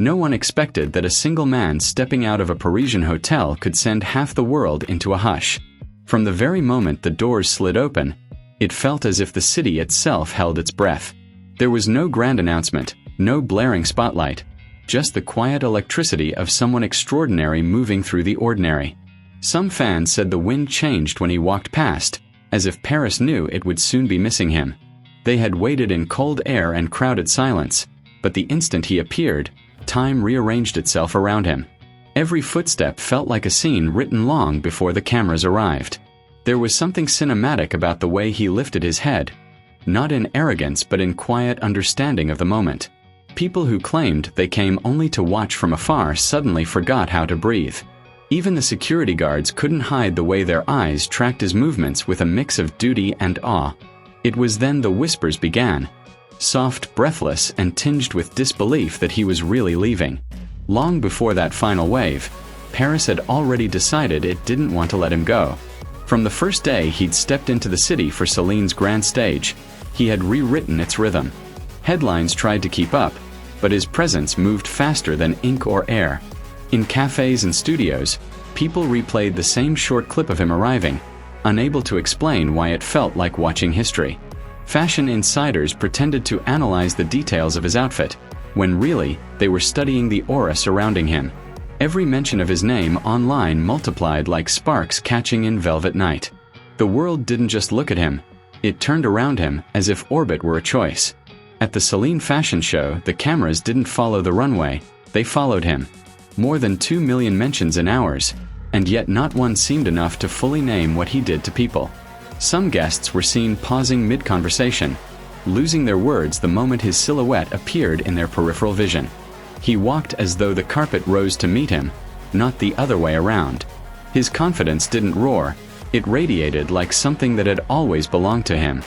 No one expected that a single man stepping out of a Parisian hotel could send half the world into a hush. From the very moment the doors slid open, it felt as if the city itself held its breath. There was no grand announcement, no blaring spotlight, just the quiet electricity of someone extraordinary moving through the ordinary. Some fans said the wind changed when he walked past, as if Paris knew it would soon be missing him. They had waited in cold air and crowded silence, but the instant he appeared, time rearranged itself around him. Every footstep felt like a scene written long before the cameras arrived. There was something cinematic about the way he lifted his head, not in arrogance but in quiet understanding of the moment. People who claimed they came only to watch from afar suddenly forgot how to breathe. Even the security guards couldn't hide the way their eyes tracked his movements with a mix of duty and awe. It was then the whispers began. Soft, breathless, and tinged with disbelief that he was really leaving. Long before that final wave, Paris had already decided it didn't want to let him go. From the first day he'd stepped into the city for Celine's grand stage, he had rewritten its rhythm. Headlines tried to keep up, but his presence moved faster than ink or air. In cafes and studios, people replayed the same short clip of him arriving, unable to explain why it felt like watching history. Fashion insiders pretended to analyze the details of his outfit, when really, they were studying the aura surrounding him. Every mention of his name online multiplied like sparks catching in velvet night. The world didn't just look at him, it turned around him as if orbit were a choice. At the Celine fashion show, the cameras didn't follow the runway, they followed him. More than 2 million mentions in hours, and yet not one seemed enough to fully name what he did to people. Some guests were seen pausing mid-conversation, losing their words the moment his silhouette appeared in their peripheral vision. He walked as though the carpet rose to meet him, not the other way around. His confidence didn't roar, it radiated like something that had always belonged to him.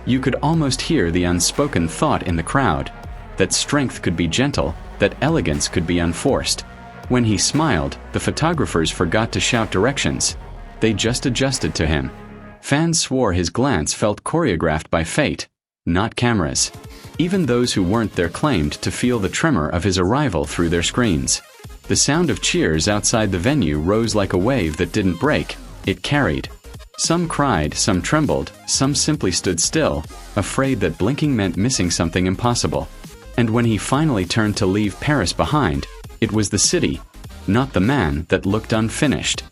You could almost hear the unspoken thought in the crowd, that strength could be gentle, that elegance could be unforced. When he smiled, the photographers forgot to shout directions. They just adjusted to him. Fans swore his glance felt choreographed by fate, not cameras. Even those who weren't there claimed to feel the tremor of his arrival through their screens. The sound of cheers outside the venue rose like a wave that didn't break, it carried. Some cried, some trembled, some simply stood still, afraid that blinking meant missing something impossible. And when he finally turned to leave Paris behind, it was the city, not the man, that looked unfinished.